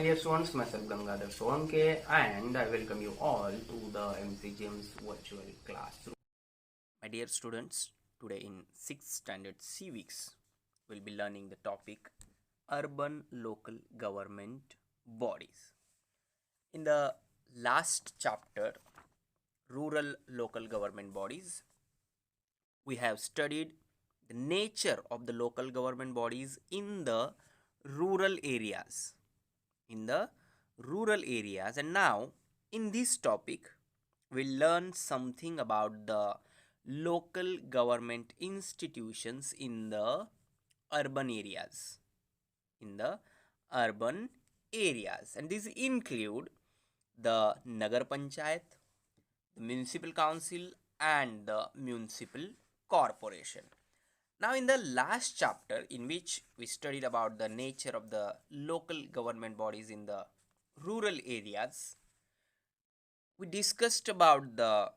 dear students, myself Gangadhar Solanke, and I welcome you all to the MCGM's virtual classroom. My dear students, today in 6th standard civics, we'll be learning the topic urban local government bodies. In the last chapter, rural local government bodies, we have studied the nature of the local government bodies in the rural areas. And now in this topic we'll learn something about the local government institutions in the urban areas and these include the Nagar Panchayat, the municipal council, and the municipal corporation. Now, in the last chapter, in which we studied about the nature of the local government bodies in the rural areas, we discussed about the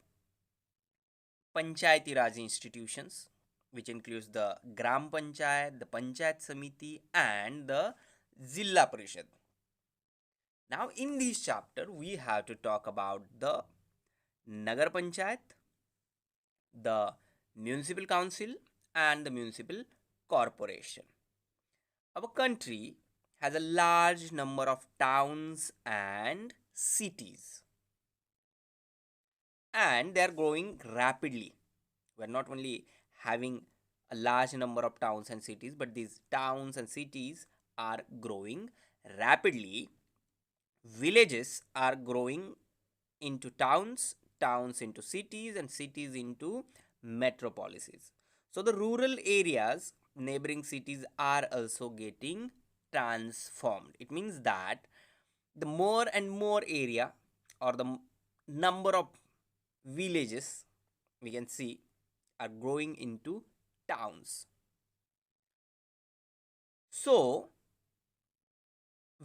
Panchayati Raj institutions, which includes the Gram Panchayat, the Panchayat Samiti, and the Zilla Parishad. Now, in this chapter, we have to talk about the Nagar Panchayat, the municipal council, and the municipal corporation. Our country has a large number of towns and cities, and they are growing rapidly. We are not only having a large number of towns and cities, but these towns and cities are growing rapidly. Villages are growing into towns, towns into cities, and cities into metropolises. So the rural areas, neighboring cities, are also getting transformed. It means that the more and more area, or the number of villages we can see, are growing into towns. So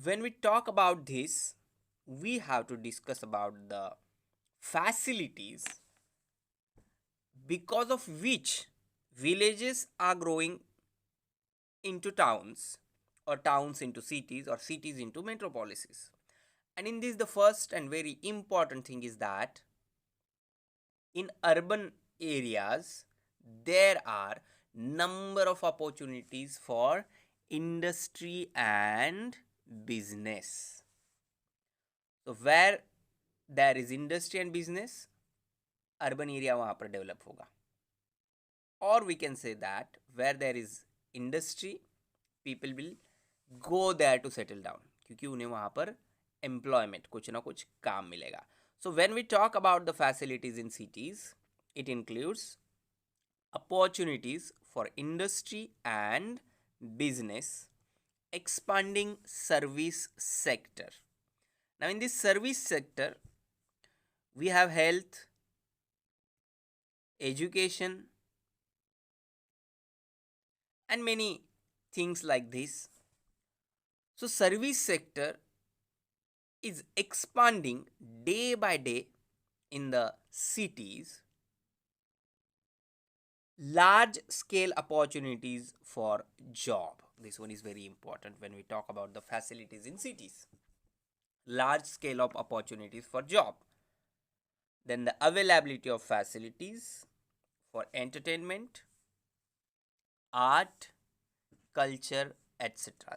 when we talk about this, we have to discuss about the facilities because of which villages are growing into towns, or towns into cities, or cities into metropolises. And in this, the first and very important thing is that in urban areas there are number of opportunities for industry and business. So where there is industry and business, urban area वहाँ पर develop होगा. Or we can say that where there is industry, people will go there to settle down, क्योंकि उन्हें वहाँ पर employment, कुछ ना कुछ काम मिलेगा. So when we talk about the facilities in cities, it includes opportunities for industry and business, expanding service sector. Now in this service sector, we have health, education, and many things like this. So service sector is expanding day by day in the cities. Large scale opportunities for job. This one is very important when we talk about the facilities in cities. Large scale of opportunities for job. Then the availability of facilities for entertainment, art, culture, etc.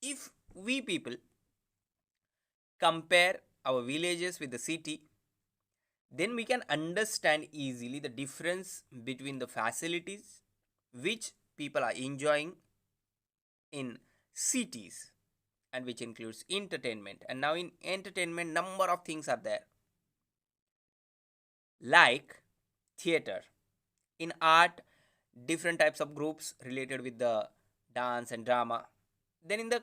If we people compare our villages with the city, then we can understand easily the difference between the facilities which people are enjoying in cities, and which includes entertainment. And now in entertainment, number of things are there, like theater. In art, different types of groups related with the dance and drama. Then in the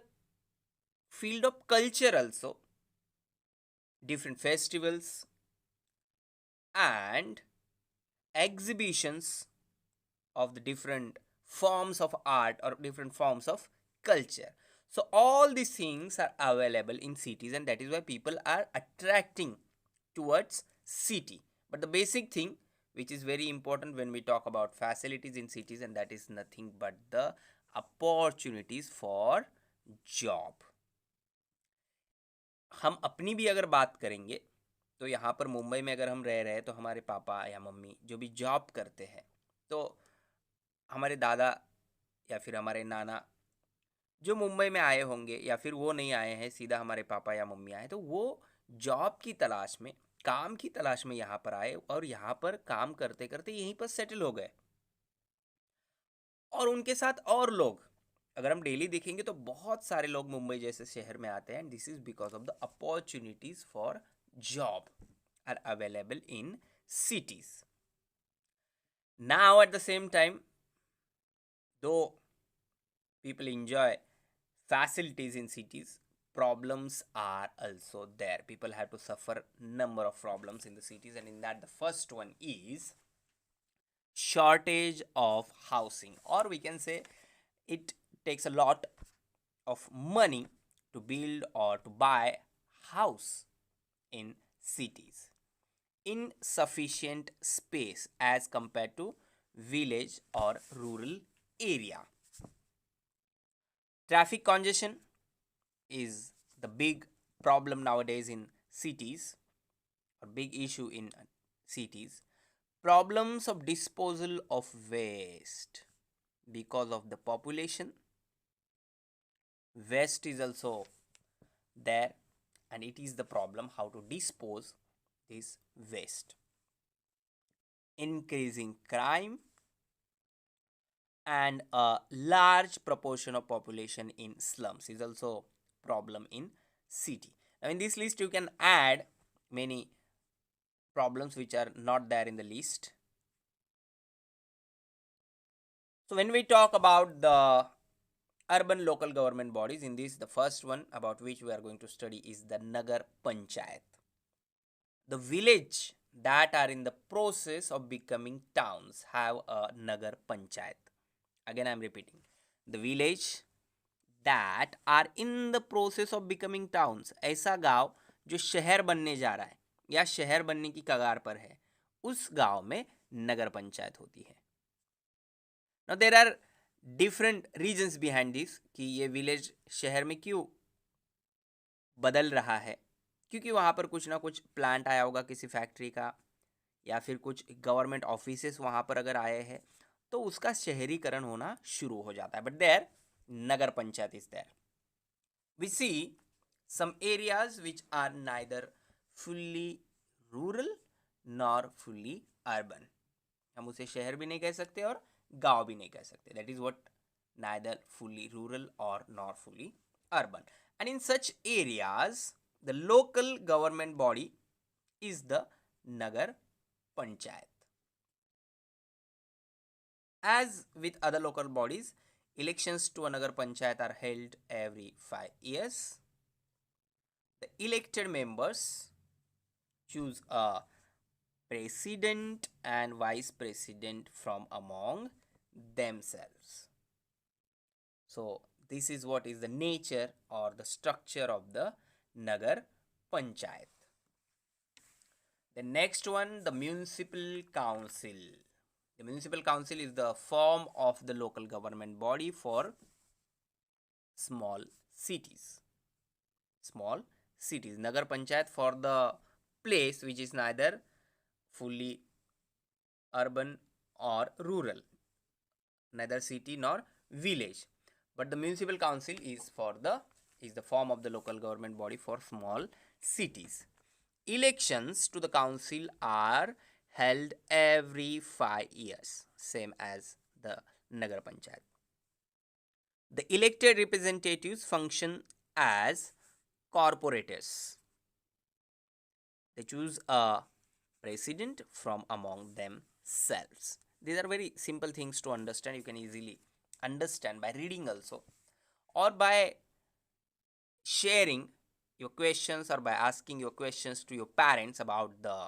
field of culture also, different festivals and exhibitions of the different forms of art or different forms of culture. So all these things are available in cities, and that is why people are attracting towards city. But the basic thing which is very important when we talk about facilities in cities, and that is nothing but the opportunities for job. हम अपनी भी अगर बात करेंगे तो यहाँ पर मुंबई में अगर हम रह रहे हैं तो हमारे पापा या मम्मी जो भी जॉब करते हैं, तो हमारे दादा या फिर हमारे नाना जो मुंबई में आए होंगे, या फिर वो नहीं आए हैं, सीधा हमारे पापा या मम्मी आए, तो वो जॉब की तलाश में, काम की तलाश में यहाँ पर आए और यहाँ पर काम करते करते यहीं पर सेटल हो गए। और उनके साथ और लोग, अगर हम डेली देखेंगे तो बहुत सारे लोग मुंबई जैसे शहर में आते हैं, and this is because of the opportunities for job are available in cities. Now at the same time, though people enjoy facilities in cities, problems are also there. People have to suffer number of problems in the cities, and in that the first one is shortage of housing, or we can say it takes a lot of money to build or to buy house in cities. Insufficient space as compared to village or rural area. Traffic congestion is the big problem nowadays in cities, or big issue in cities. Problems of disposal of waste because of the population. Waste is also there, and it is the problem how to dispose this waste. Increasing crime and a large proportion of population in slums is also problem in city. Now in this list you can add many problems which are not there in the list. So when we talk about the urban local government bodies, in this the first one about which we are going to study is the Nagar Panchayat. The village that are in the process of becoming towns have a Nagar Panchayat. Again I am repeating, the village that are in the process of becoming towns, ऐसा गांव जो शहर बनने जा रहा है या शहर बनने की कगार पर है, उस गांव में नगर पंचायत होती है. Now there are different reasons behind this कि ये विलेज शहर में क्यों बदल रहा है. क्योंकि वहाँ पर कुछ ना कुछ प्लांट आया होगा किसी फैक्ट्री का, या फिर कुछ गवर्नमेंट ऑफिसेस वहाँ पर अगर आए हैं तो उसका शहरीकरण होना शुरू हो जाता है. But there Nagar Panchayat is there. We see some areas which are neither fully rural nor fully urban. हम उसे शहर भी नहीं कह सकते और गांव भी नहीं कह सकते. That is what neither fully rural or nor fully urban. And in such areas, the local government body is the Nagar Panchayat. As with other local bodies, elections to a Nagar Panchayat are held every 5 years. The elected members choose a president and vice president from among themselves. So this is what is the nature or the structure of the Nagar Panchayat. The next one, the municipal council. The municipal council is the form of the local government body for small cities. Small cities. Nagar Panchayat for the place which is neither fully urban or rural, neither city nor village. But the municipal council is the form of the local government body for small cities. Elections to the council are held every 5 years, same as the Nagar Panchayat. The elected representatives function as corporators. They choose a president from among themselves. These are very simple things to understand. You can easily understand by reading also, or by sharing your questions, or by asking your questions to your parents about the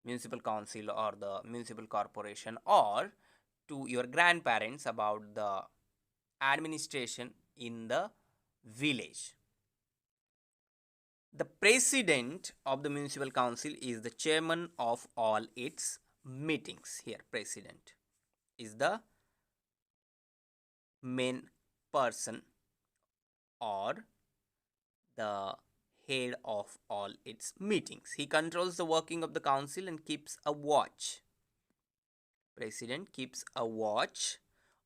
municipal council or the municipal corporation, or to your grandparents about the administration in the village. The president of the municipal council is the chairman of all its meetings. Here, president is the main person or the head of all its meetings. He controls the working of the council and keeps a watch. President keeps a watch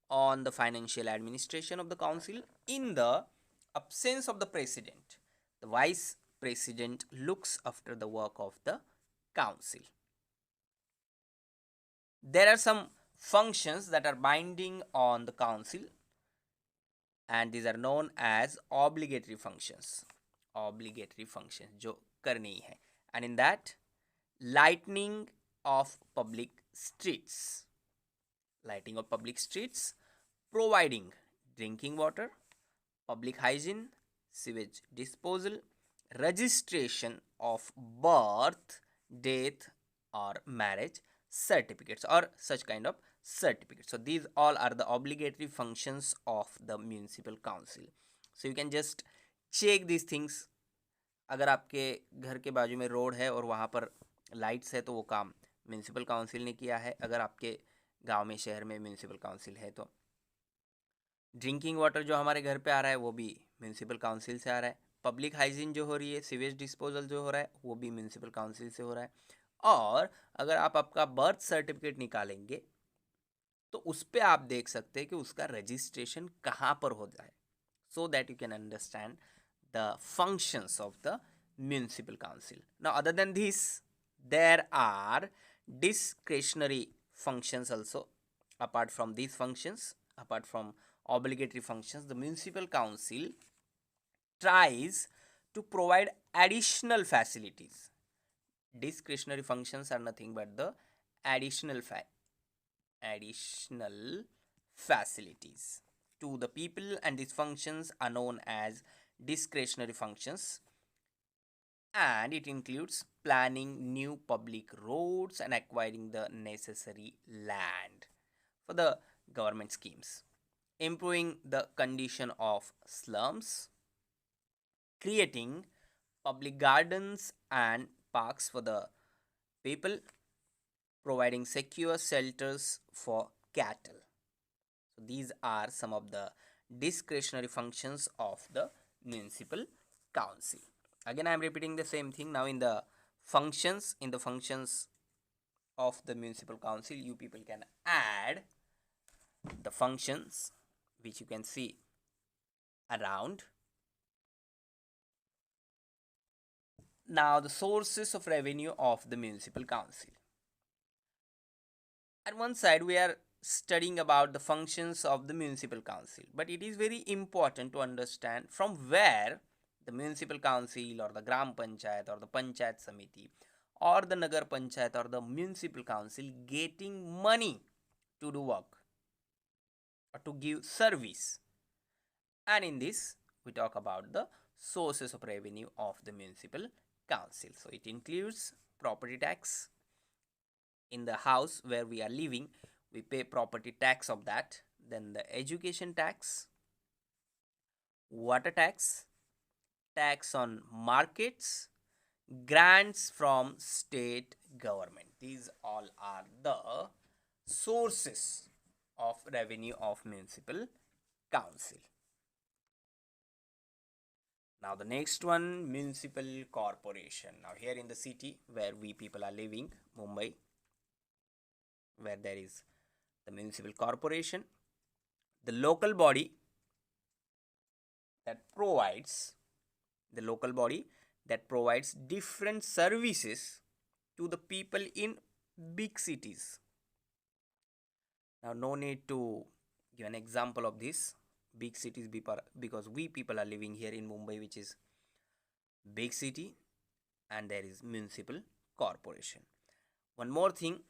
on the financial administration of the council. In the absence of the president, the vice president looks after the work of the council. There are some functions that are binding on the council, and these are known as obligatory functions. Obligatory functions जो करनी ही है. And in that, lightening of public streets. Lighting of public streets, providing drinking water, public hygiene, sewage disposal, registration of birth, death, or marriage certificates, or such kind of certificates. So these all are the obligatory functions of the municipal council. So you can just check these things. अगर आपके घर के बाजू में road है और वहाँ पर लाइट्स है तो वो काम म्यूनसिपल काउंसिल ने किया है. अगर आपके गांव में शहर में म्यूनसिपल काउंसिल है तो ड्रिंकिंग वाटर जो हमारे घर पे आ रहा है वो भी म्यूनसिपल काउंसिल से आ रहा है. पब्लिक हाइजीन जो हो रही है, सीवेज डिस्पोजल जो हो रहा है वो भी म्यूनसिपल काउंसिल से हो रहा है. और अगर आप आपका बर्थ सर्टिफिकेट निकालेंगे तो उस पर आप देख सकते हैं कि उसका रजिस्ट्रेशन कहाँ पर हो जाए, so that you can understand the functions of the municipal council. Now other than this there are discretionary functions also. Apart from these functions, apart from obligatory functions, the municipal council tries to provide additional facilities. Discretionary functions are nothing but the additional facilities to the people, and these functions are known as discretionary functions. And it includes planning new public roads and acquiring the necessary land for the government schemes, improving the condition of slums, creating public gardens and parks for the people, providing secure shelters for cattle. So these are some of the discretionary functions of the municipal council. Again, I am repeating the same thing. Now in the functions of the municipal council, you people can add the functions which you can see around. Now the sources of revenue of the municipal council. At one side we are studying about the functions of the municipal council, but it is very important to understand from where the municipal council or the gram panchayat or the panchayat samiti or the nagar panchayat or the municipal council getting money to do work or to give service. And in this we talk about the sources of revenue of the municipal council. So it includes property tax. In the house where we are living, we pay property tax of that. Then the education tax, water tax, tax on markets, grants from state government. These all are the sources of revenue of municipal council. Now the next one, municipal corporation. Now here in the city where we people are living, Mumbai, where there is the municipal corporation, the local body that provides different services to the people in big cities. Now no need to give an example of this big cities because we people are living here in Mumbai, which is big city, and there is municipal corporation. One more thing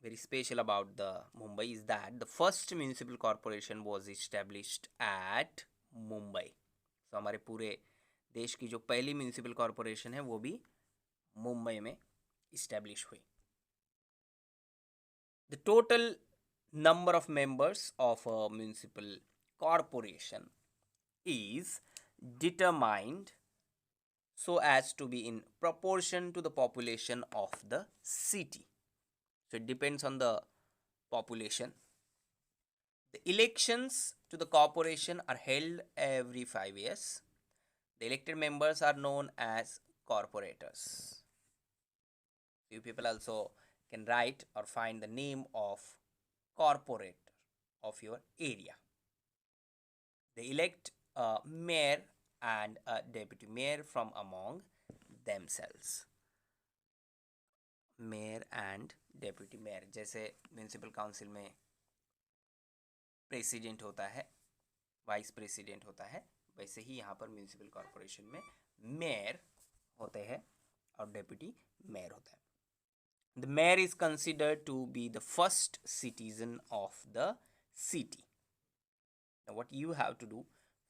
very special about the Mumbai is that the first municipal corporation was established at Mumbai. So हमारे पूरे देश की जो पहली municipal corporation है वो भी मुंबई में इस्टेब्लिश हुई. The total number of members of a municipal corporation is determined so as to be in proportion to the population of the city. So it depends on the population. The elections to the corporation are held every 5 years. The elected members are known as corporators. You people also can write or find the name of corporator of your area. They elect a mayor and a deputy mayor from among themselves. Mayor and deputy mayor, जैसे municipal council में president होता है, vice president होता है, वैसे ही यहाँ पर municipal corporation में मेयर होते हैं और डेप्यूटी मेयर होता है. The mayor is considered to be the first citizen of the city. Now what you have to do,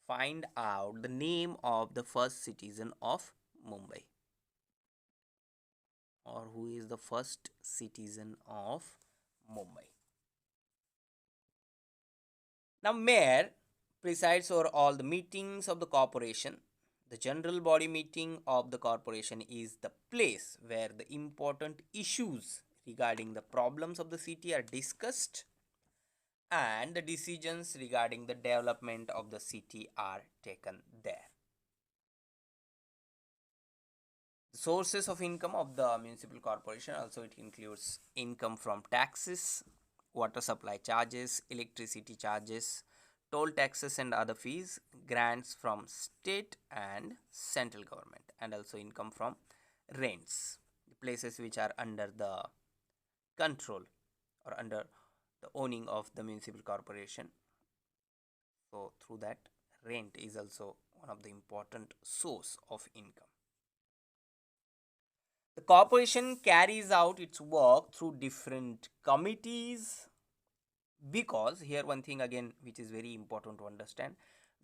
find out the name of the first citizen of Mumbai, or who is the first citizen of Mumbai. Now mayor presides over all the meetings of the corporation. The general body meeting of the corporation is the place where the important issues regarding the problems of the city are discussed and the decisions regarding the development of the city are taken there. The sources of income of the municipal corporation, also it includes income from taxes, water supply charges, electricity charges, toll taxes and other fees, grants from state and central government, and also income from rents, the places which are under the control or under the owning of the municipal corporation. So through that, rent is also one of the important source of income. The corporation carries out its work through different committees, because here one thing again which is very important to understand,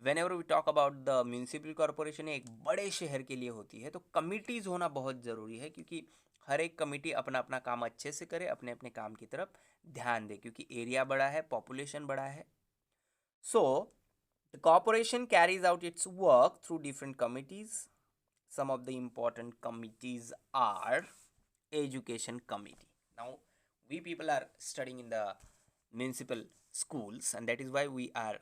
whenever we talk about the municipal corporation, एक बड़े शहर के लिए होती है तो committees होना बहुत ज़रूरी है, क्योंकि हर एक कमिटी अपना अपना काम अच्छे से करे, अपने अपने काम की तरफ ध्यान दे, क्योंकि एरिया बड़ा है, पॉपुलेशन बड़ा है. So the corporation carries out its work through different committees. Some of the important committees are education committee. Now we people are studying in the municipal schools, and that is why we are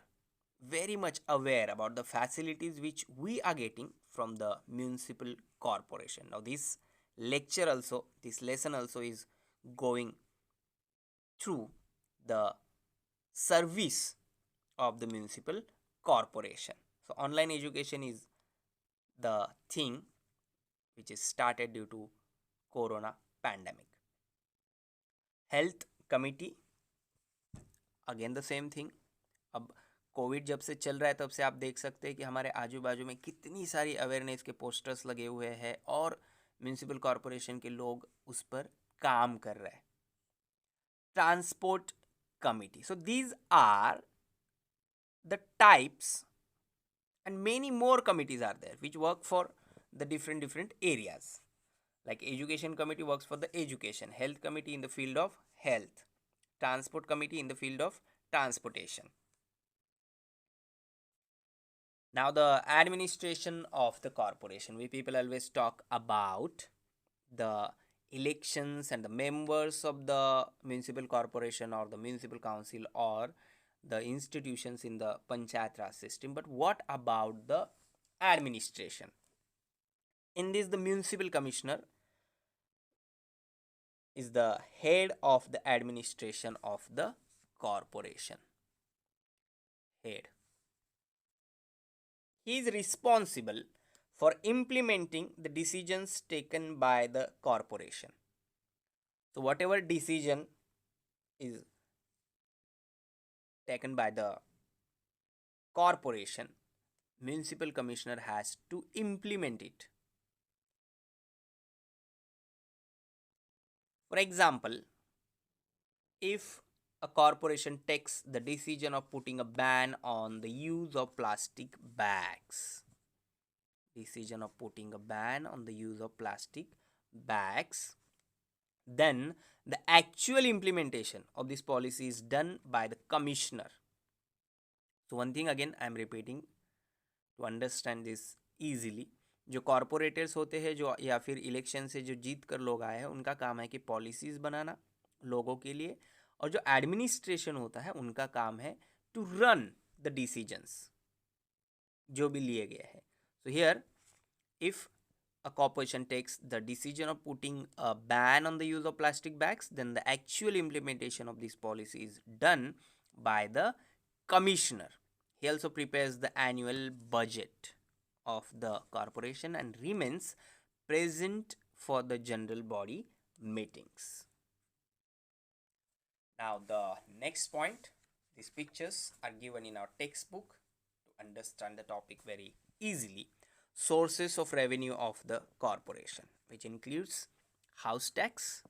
very much aware about the facilities which we are getting from the municipal corporation. Now this lecture also, this lesson also is going through the service of the municipal corporation. So online education is the thing which is started due to corona pandemic. Health committee, again the same thing. अब Covid जब से चल रहा है तब से आप देख सकते हैं कि हमारे आजू बाजू में कितनी सारी अवेयरनेस के पोस्टर्स लगे हुए हैं और म्यूनिसिपल कॉरपोरेशन के लोग उस पर काम कर रहे हैं. Transport committee, so these are the types and many more committees are there which work for the different areas. Like education committee works for the education, health committee in the field of health, transport committee in the field of transportation. Now the administration of the corporation, we people always talk about the elections and the members of the municipal corporation or the municipal council or the institutions in the Panchayat Raj system. But what about the administration? In this, the municipal commissioner is the head of the administration of the corporation. Head. He is responsible for implementing the decisions taken by the corporation. So whatever decision is taken by the corporation, municipal commissioner has to implement it. For example, if a corporation takes the decision of putting a ban on the use of plastic bags, then the actual implementation of this policy is done by the commissioner. So one thing again I am repeating to understand this easily, जो corporators होते हैं जो या फिर election से जो जीत कर लोग आए हैं, उनका काम है कि पॉलिसीज़ बनाना लोगों के लिए, और जो एडमिनिस्ट्रेशन होता है उनका काम है टू रन द डिसीजंस जो भी लिए गए हैं. So here If a corporation takes the decision of putting a ban on the use of plastic bags, then the actual implementation of this policy is done by the commissioner. He also prepares the annual budget of the corporation and remains present for the general body meetings. Now the next point, these pictures are given in our textbook to understand the topic very easily. Sources of revenue of the corporation, which includes house tax,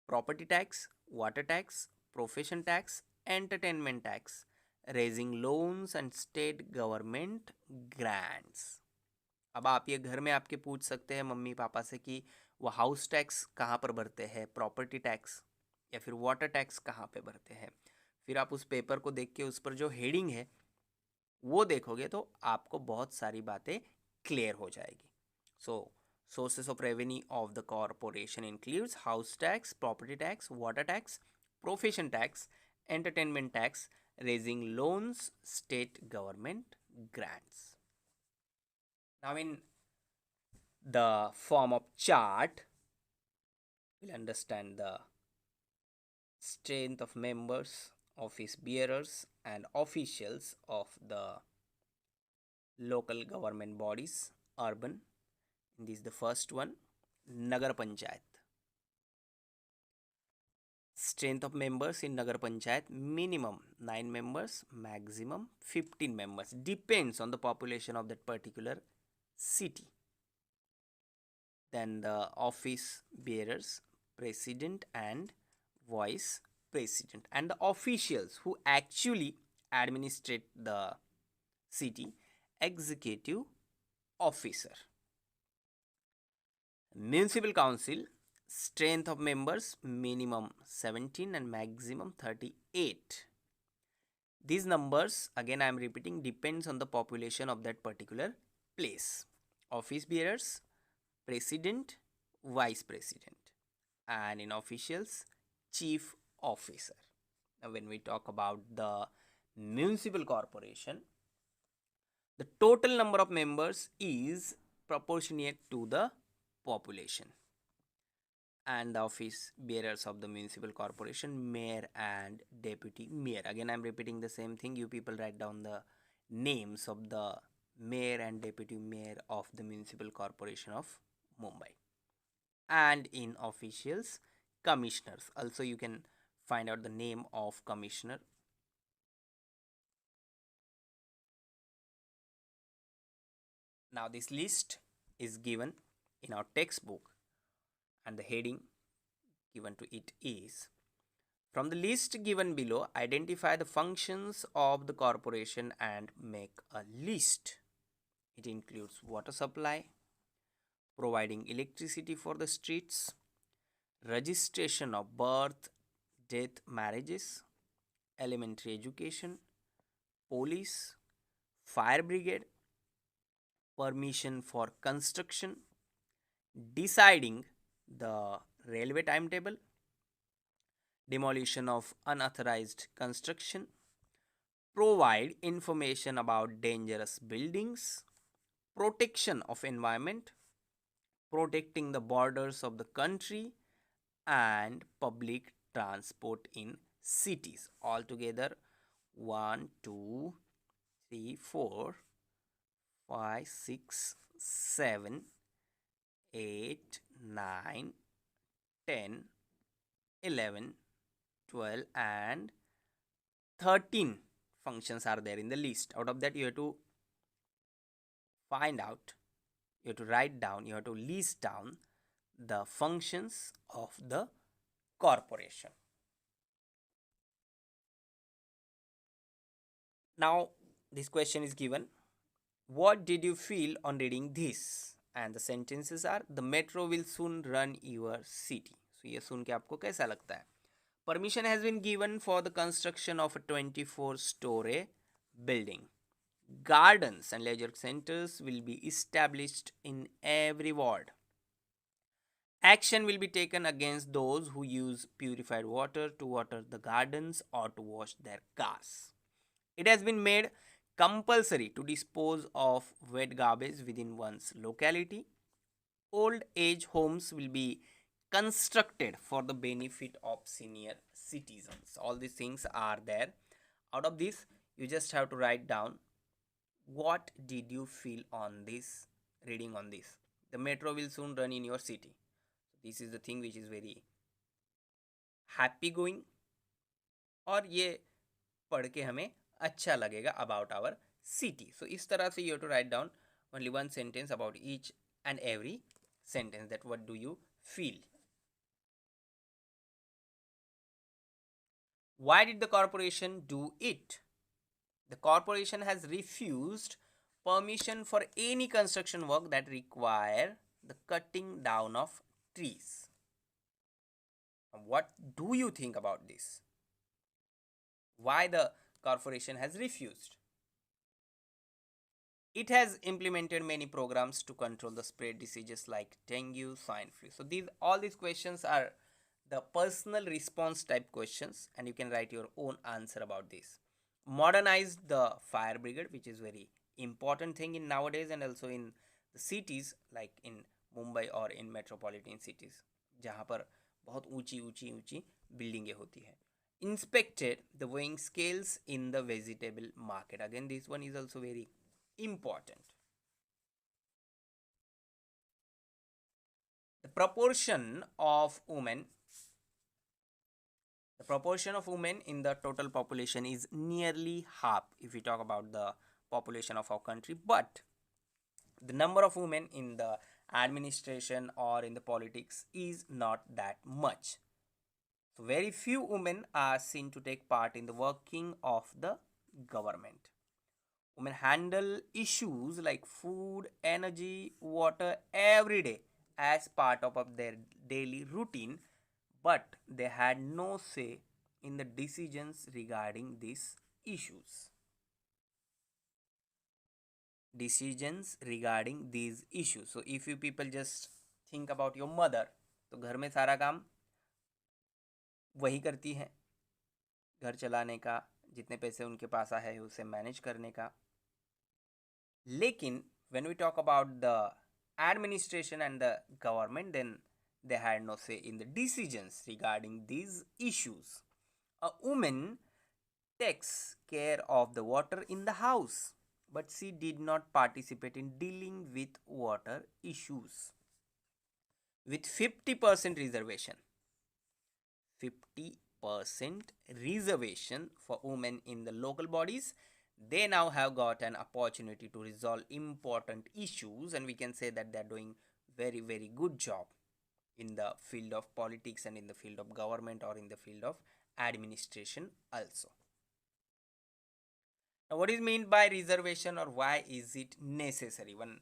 property tax, water tax, profession tax, entertainment tax, raising loans and state government grants. अब आप ये घर में आपके पूछ सकते हैं mummy papa से कि वो हाउस टैक्स कहाँ पर भरते हैं, प्रॉपर्टी टैक्स या फिर वाटर टैक्स कहाँ पे भरते हैं. फिर आप उस पेपर को देख के उस पर जो हेडिंग है वो देखोगे तो आपको बहुत सारी बातें क्लियर हो जाएगी. सो sources of revenue of the corporation includes house tax, property tax, water tax, profession tax, entertainment tax, raising loans, state government grants. Now in the form of chart, we'll understand the strength of members, office bearers and officials of the local government bodies, urban. This is the first one, Nagar Panchayat. Strength of members in Nagar Panchayat, minimum 9 members, maximum 15 members. Depends on the population of that particular city. Then the office bearers, president and vice president, and the officials who actually administrate the city, executive officer. Municipal council, strength of members minimum 17 and maximum 38. These numbers, again I am repeating, depends on the population of that particular place. Office bearers, president, vice president, and in officials, chief officer. Now when we talk about the municipal corporation, the total number of members is proportionate to the population. And the office bearers of the municipal corporation, mayor and deputy mayor. Again I am repeating the same thing. You people write down the names of the mayor and deputy mayor of the municipal corporation of Mumbai. And in officials, commissioners. Also you can find out the name of commissioner. Now this list is given in our textbook and the heading given to it is, from the list given below, identify the functions of the corporation and make a list. It includes water supply, providing electricity for the streets, registration of birth, death, marriages, elementary education, police, fire brigade, permission for construction, deciding the railway timetable, demolition of unauthorized construction, provide information about dangerous buildings, protection of environment, protecting the borders of the country, and public transport in cities. Altogether 1, 2, 3, 4, 5, 6, 7, 8, 9, 10, 11, 12 and 13 functions are there in the list. Out of that you have to find out, you have to write down, you have to list down the functions of the corporation. Now this question is given, what did you feel on reading this? And the sentences are, the metro will soon run your city. So ये सुन के आपको कैसा लगता है? Permission has been given for the construction of a 24-story building. Gardens and leisure centers will be established in every ward. Action will be taken against those who use purified water to water the gardens or to wash their cars. It has been made compulsory to dispose of wet garbage within one's locality. Old age homes will be constructed for the benefit of senior citizens. All these things are there. Out of this, you just have to write down what did you feel on this, reading on this. The metro will soon run in your city. This is the thing which is very happy going, और ये पढ़ के हमें अच्छा लगेगा about our city. So इस तरह से you have to write down only one sentence about each and every sentence, that what do you feel. Why did the corporation do it? The corporation has refused permission for any construction work that require the cutting down of trees. What do you think about this? Why the corporation has refused? It has implemented many programs to control the spread diseases like dengue, swine flu. So all these questions are the personal response type questions, and you can write your own answer about this. Modernized the fire brigade, which is very important thing in nowadays, and also in the cities like in Mumbai or in metropolitan cities, जहाँ पर बहुत ऊंची ऊंची ऊंची बिल्डिंगें होती है. Inspected the weighing scales in the vegetable market. Again, this one is also very important. The proportion of women in the total population is nearly half if we talk about the population of our country, but the number of women in the administration or in the politics is not that much. So very few women are seen to take part in the working of the government. Women handle issues like food, energy, water every day as part of their daily routine, but they had no say in the decisions regarding these issues. So if you people just think about your mother, तो घर में सारा काम वही करती हैं, घर चलाने का, जितने पैसे उनके पास आए हैं उसे मैनेज करने का. लेकिन when we talk about the administration and the government, then they had no say in the decisions regarding these issues. A woman takes care of the water in the house, but she did not participate in dealing with water issues. With 50% reservation, 50% reservation for women in the local bodies, they now have got an opportunity to resolve important issues, and we can say that they are doing very, very good job in the field of politics and in the field of government or in the field of administration also. Now, what is meant by reservation, or why is it necessary? One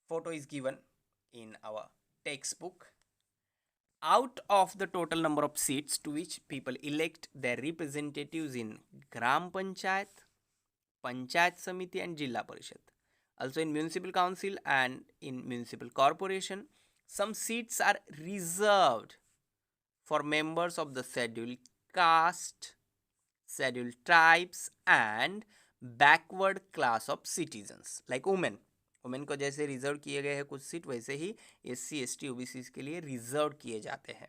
photo is given in our textbook. Out of the total number of seats to which people elect their representatives in Gram Panchayat, Panchayat Samiti and Jilla Parishad, also in municipal council and in municipal corporation, some seats are reserved for members of the scheduled caste, scheduled tribes and backward class of citizens like women. Women को जैसे reserve किए गए हैं कुछ seat, वैसे ही SC, ST, OBC के लिए reserve किए जाते हैं.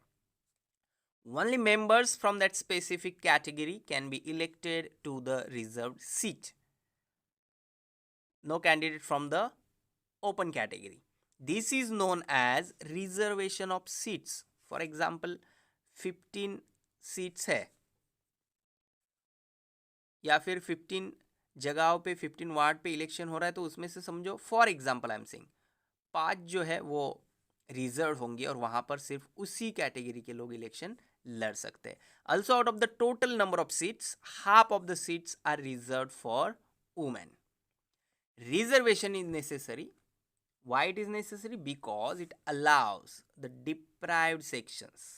Only members from that specific category can be elected to the reserved seat. No candidate from the open category. This is known as reservation of seats. For example, 15 seats है या फिर 15 जगहों पे 15 वार्ड पे election हो रहा है, तो उसमें से समझो for example I am saying 5 जो है वो रिजर्व होंगे और वहां पर सिर्फ उसी कैटेगरी के लोग इलेक्शन लड़ सकते हैं. Also out of the total number of seats, half of the seats are reserve for women. Reservation is necessary. Why it is necessary? Because it allows the deprived sections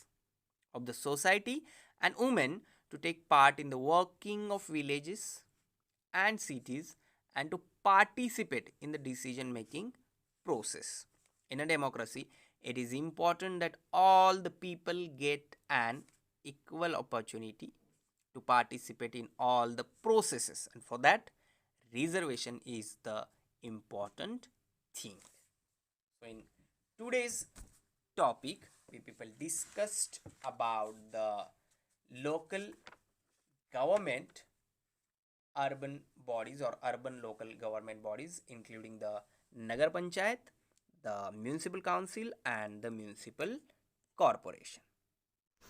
of the society and women to take part in the working of villages and cities and to participate in the decision making process. In a democracy, it is important that all the people get an equal opportunity to participate in all the processes, and for that reservation is the important thing. So in today's topic we people discussed about the local government urban bodies or urban local government bodies, including the Nagar Panchayat, the municipal council and the municipal corporation.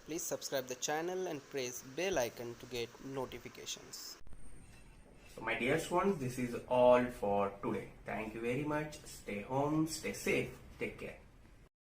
Please subscribe the channel and press bell icon to get notifications. So my dear ones, this is all for today. Thank you very much. Stay home, stay safe, take care.